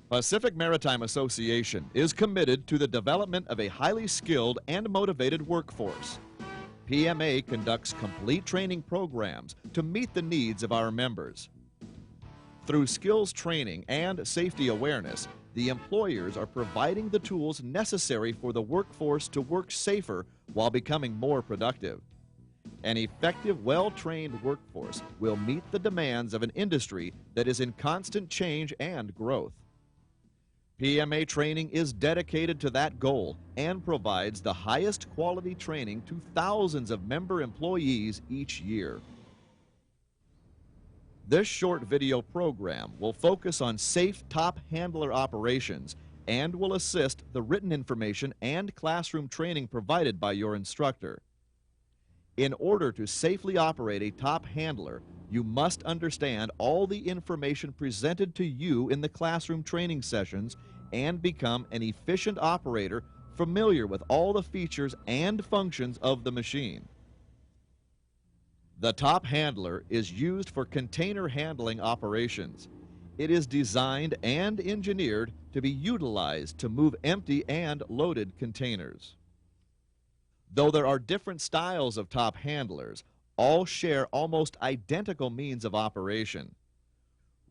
Pacific Maritime Association is committed to the development of a highly skilled and motivated workforce. PMA conducts complete training programs to meet the needs of our members. Through skills training and safety awareness, the employers are providing the tools necessary for the workforce to work safer while becoming more productive. An effective, well-trained workforce will meet the demands of an industry that is in constant change and growth. PMA training is dedicated to that goal and provides the highest quality training to thousands of member employees each year. This short video program will focus on safe top handler operations and will assist the written information and classroom training provided by your instructor. In order to safely operate a top handler, you must understand all the information presented to you in the classroom training sessions and become an efficient operator familiar with all the features and functions of the machine. The top handler is used for container handling operations. It is designed and engineered to be utilized to move empty and loaded containers. Though there are different styles of top handlers, all share almost identical means of operation.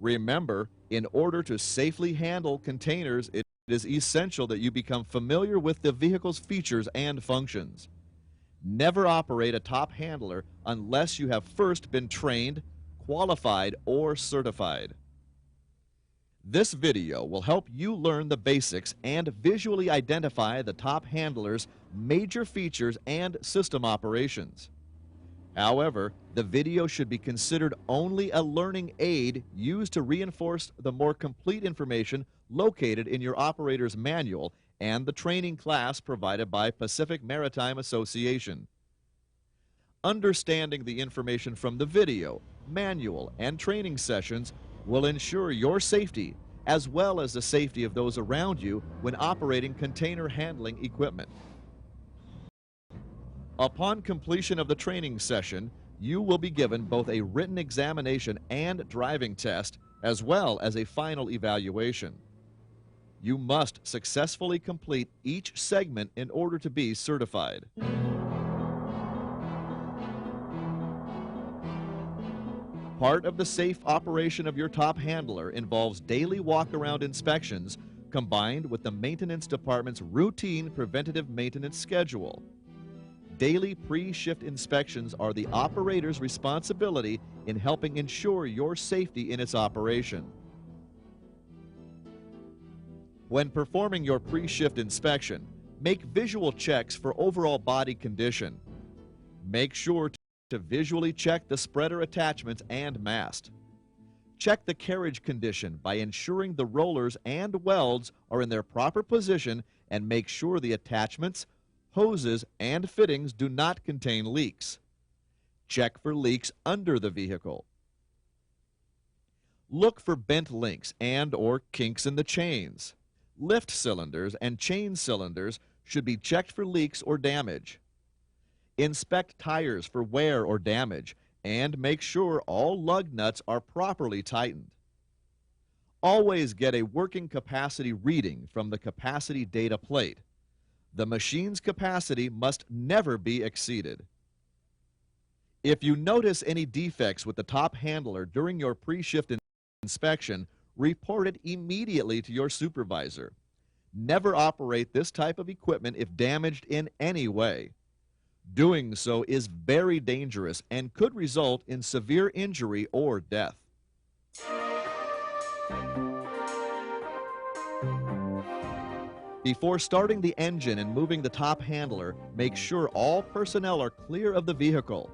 Remember, in order to safely handle containers, it is essential that you become familiar with the vehicle's features and functions. Never operate a top handler unless you have first been trained, qualified, or certified. This video will help you learn the basics and visually identify the top handler's major features and system operations. However, the video should be considered only a learning aid used to reinforce the more complete information located in your operator's manual and the training class provided by Pacific Maritime Association. Understanding the information from the video, manual, and training sessions will ensure your safety as well as the safety of those around you when operating container handling equipment. Upon completion of the training session, you will be given both a written examination and driving test, as well as a final evaluation. You must successfully complete each segment in order to be certified. Part of the safe operation of your top handler involves daily walk-around inspections combined with the maintenance department's routine preventative maintenance schedule. Daily pre-shift inspections are the operator's responsibility in helping ensure your safety in its operation. When performing your pre-shift inspection, make visual checks for overall body condition. Make sure to visually check the spreader attachments and mast. Check the carriage condition by ensuring the rollers and welds are in their proper position and make sure the attachments, hoses, and fittings do not contain leaks. Check for leaks under the vehicle. Look for bent links and/or kinks in the chains. Lift cylinders and chain cylinders should be checked for leaks or damage. Inspect tires for wear or damage and make sure all lug nuts are properly tightened. Always get a working capacity reading from the capacity data plate. The machine's capacity must never be exceeded. If you notice any defects with the top handler during your pre-shift inspection, report it immediately to your supervisor. Never operate this type of equipment if damaged in any way. Doing so is very dangerous and could result in severe injury or death. Before starting the engine and moving the top handler, make sure all personnel are clear of the vehicle.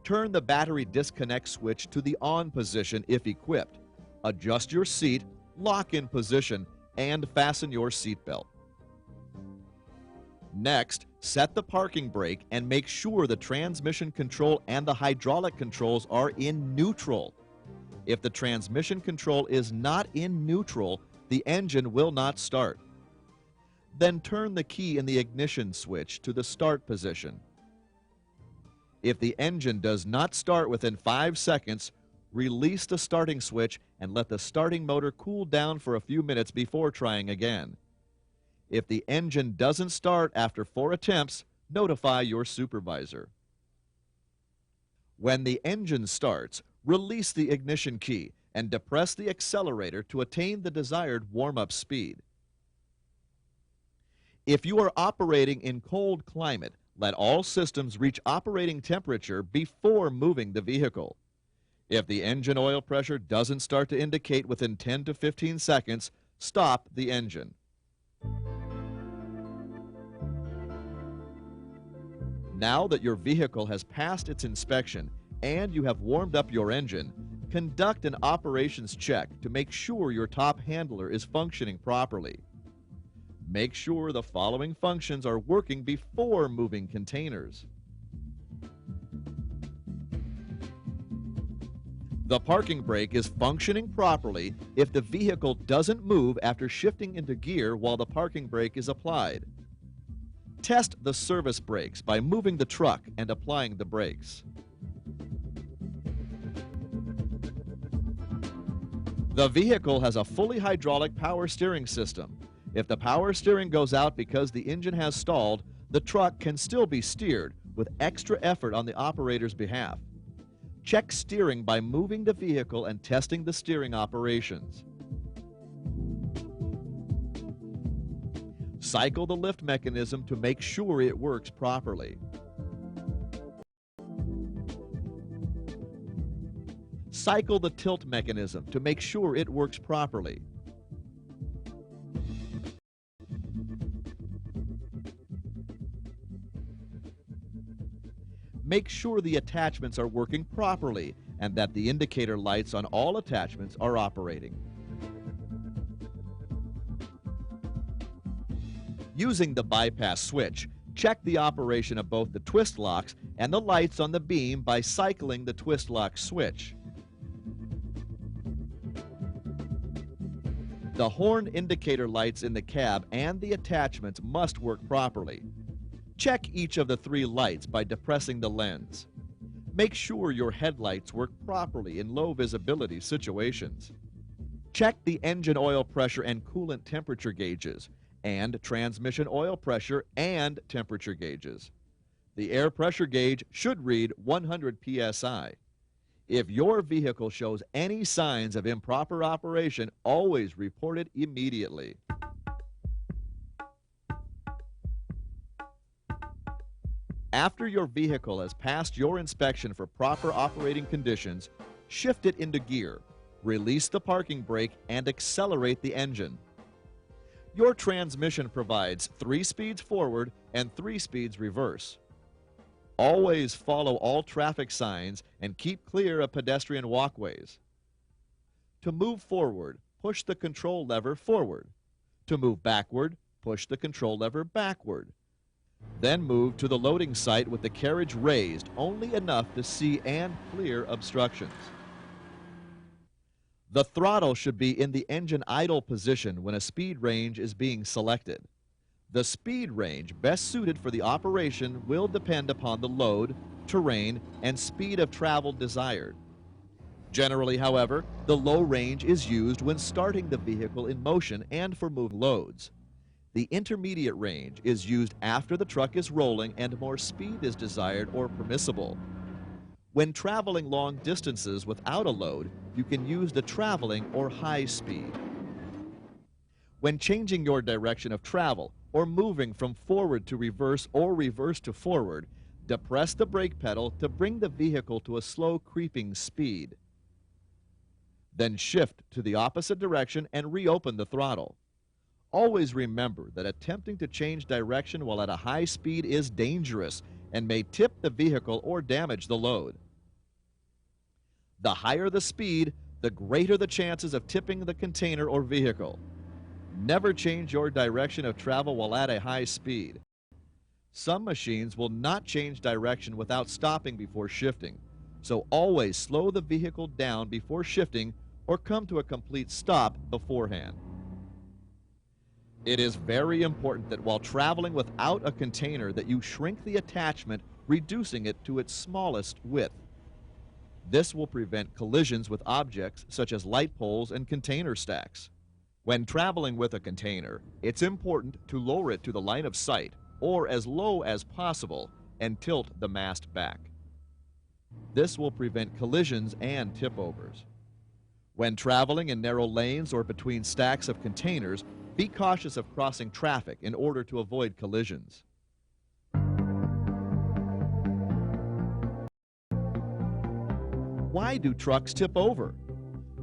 Turn the battery disconnect switch to the on position if equipped. Adjust your seat, lock in position, and fasten your seatbelt. Next, set the parking brake and make sure the transmission control and the hydraulic controls are in neutral. If the transmission control is not in neutral, the engine will not start. Then turn the key in the ignition switch to the start position. If the engine does not start within 5 seconds, Release the starting switch and let the starting motor cool down for a few minutes before trying again. If the engine doesn't start after 4 attempts, notify your supervisor. When the engine starts, release the ignition key and depress the accelerator to attain the desired warm-up speed. If you are operating in cold climate, let all systems reach operating temperature before moving the vehicle. If the engine oil pressure doesn't start to indicate within 10 to 15 seconds, stop the engine. Now that your vehicle has passed its inspection and you have warmed up your engine, conduct an operations check to make sure your top handler is functioning properly. Make sure the following functions are working before moving containers. The parking brake is functioning properly if the vehicle doesn't move after shifting into gear while the parking brake is applied. Test the service brakes by moving the truck and applying the brakes. The vehicle has a fully hydraulic power steering system. If the power steering goes out because the engine has stalled, the truck can still be steered with extra effort on the operator's behalf. Check steering by moving the vehicle and testing the steering operations. Cycle the lift mechanism to make sure it works properly. Cycle the tilt mechanism to make sure it works properly. Make sure the attachments are working properly and that the indicator lights on all attachments are operating. Using the bypass switch, check the operation of both the twist locks and the lights on the beam by cycling the twist lock switch. The horn indicator lights in the cab and the attachments must work properly. Check each of the 3 lights by depressing the lens. Make sure your headlights work properly in low visibility situations. Check the engine oil pressure and coolant temperature gauges and transmission oil pressure and temperature gauges. The air pressure gauge should read 100 psi. If your vehicle shows any signs of improper operation, always report it immediately. After your vehicle has passed your inspection for proper operating conditions, shift it into gear, release the parking brake, and accelerate the engine. Your transmission provides 3 speeds forward and 3 speeds reverse. Always follow all traffic signs and keep clear of pedestrian walkways. To move forward, push the control lever forward. To move backward, push the control lever backward. Then move to the loading site with the carriage raised only enough to see and clear obstructions. The throttle should be in the engine idle position when a speed range is being selected. The speed range best suited for the operation will depend upon the load, terrain, and speed of travel desired. Generally, however, the low range is used when starting the vehicle in motion and for moving loads. The intermediate range is used after the truck is rolling and more speed is desired or permissible. When traveling long distances without a load, you can use the traveling or high speed. When changing your direction of travel or moving from forward to reverse or reverse to forward, depress the brake pedal to bring the vehicle to a slow creeping speed. Then shift to the opposite direction and reopen the throttle. Always remember that attempting to change direction while at a high speed is dangerous and may tip the vehicle or damage the load. The higher the speed, the greater the chances of tipping the container or vehicle. Never change your direction of travel while at a high speed. Some machines will not change direction without stopping before shifting, so always slow the vehicle down before shifting or come to a complete stop beforehand. It is very important that while traveling without a container that you shrink the attachment, reducing it to its smallest width. This will prevent collisions with objects such as light poles and container stacks. When traveling with a container, it's important to lower it to the line of sight or as low as possible and tilt the mast back. This will prevent collisions and tip-overs. When traveling in narrow lanes or between stacks of containers, be cautious of crossing traffic in order to avoid collisions. Why do trucks tip over?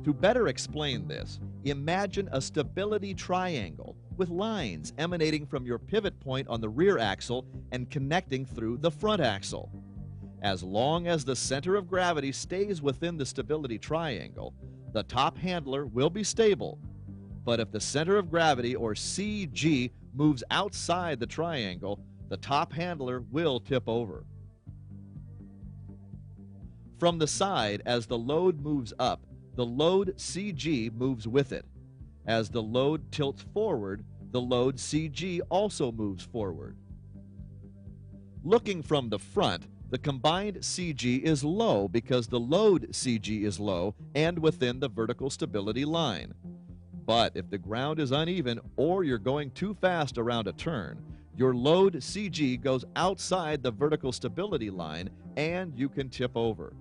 To better explain this, imagine a stability triangle with lines emanating from your pivot point on the rear axle and connecting through the front axle. As long as the center of gravity stays within the stability triangle, the top handler will be stable. But if the center of gravity, or CG, moves outside the triangle, the top handler will tip over. From the side, as the load moves up, the load CG moves with it. As the load tilts forward, the load CG also moves forward. Looking from the front, the combined CG is low because the load CG is low and within the vertical stability line. But if the ground is uneven or you're going too fast around a turn, your load CG goes outside the vertical stability line and you can tip over.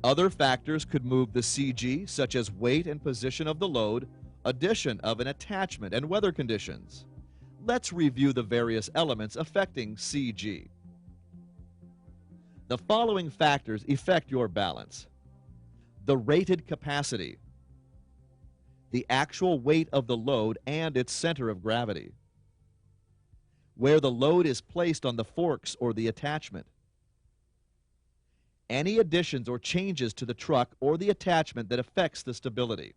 Other factors could move the CG, such as weight and position of the load, addition of an attachment, and weather conditions. Let's review the various elements affecting CG. The following factors affect your balance: the rated capacity, the actual weight of the load and its center of gravity, where the load is placed on the forks or the attachment, any additions or changes to the truck or the attachment that affects the stability,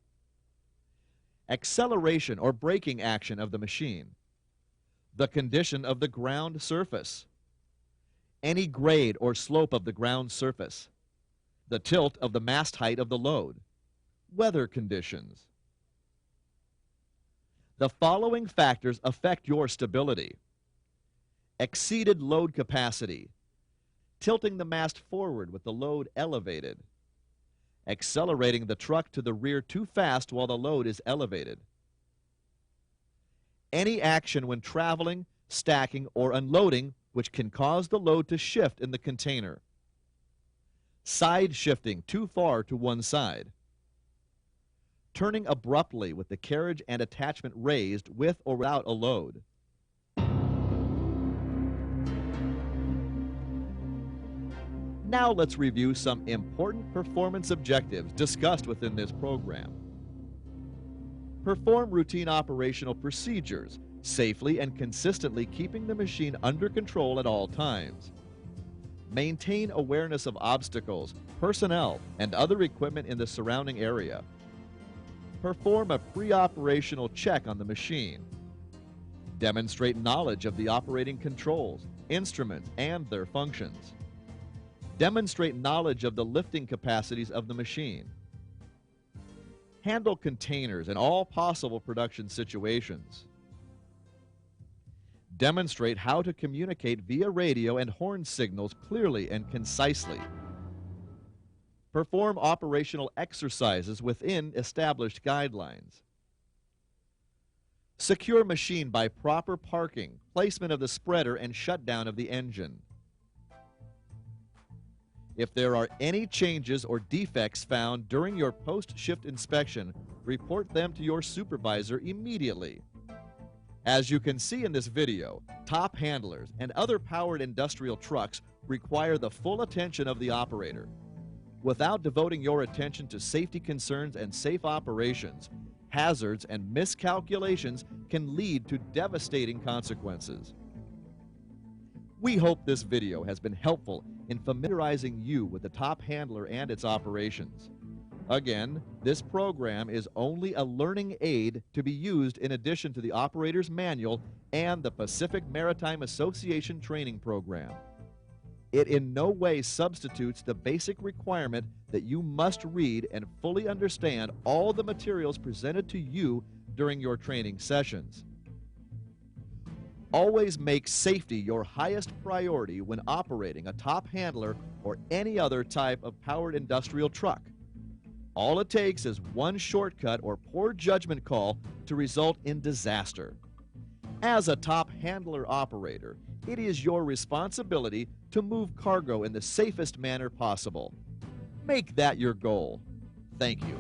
acceleration or braking action of the machine, the condition of the ground surface, any grade or slope of the ground surface, the tilt of the mast height of the load, weather conditions. The following factors affect your stability: exceeded load capacity, tilting the mast forward with the load elevated, accelerating the truck to the rear too fast while the load is elevated, any action when traveling, stacking, or unloading which can cause the load to shift in the container, side shifting too far to one side, turning abruptly with the carriage and attachment raised with or without a load. Now let's review some important performance objectives discussed within this program. Perform routine operational procedures, safely and consistently keeping the machine under control at all times. Maintain awareness of obstacles, personnel, and other equipment in the surrounding area. Perform a pre-operational check on the machine. Demonstrate knowledge of the operating controls, instruments, and their functions. Demonstrate knowledge of the lifting capacities of the machine. Handle containers in all possible production situations. Demonstrate how to communicate via radio and horn signals clearly and concisely. Perform operational exercises within established guidelines. Secure machine by proper parking, placement of the spreader, and shutdown of the engine. If there are any changes or defects found during your post-shift inspection, report them to your supervisor immediately. As you can see in this video, top handlers and other powered industrial trucks require the full attention of the operator. Without devoting your attention to safety concerns and safe operations, hazards and miscalculations can lead to devastating consequences. We hope this video has been helpful in familiarizing you with the top handler and its operations. Again, this program is only a learning aid to be used in addition to the operator's manual and the Pacific Maritime Association training program. It in no way substitutes the basic requirement that you must read and fully understand all the materials presented to you during your training sessions. Always make safety your highest priority when operating a top handler or any other type of powered industrial truck. All it takes is one shortcut or poor judgment call to result in disaster. As a top handler operator, it is your responsibility to move cargo in the safest manner possible. Make that your goal. Thank you.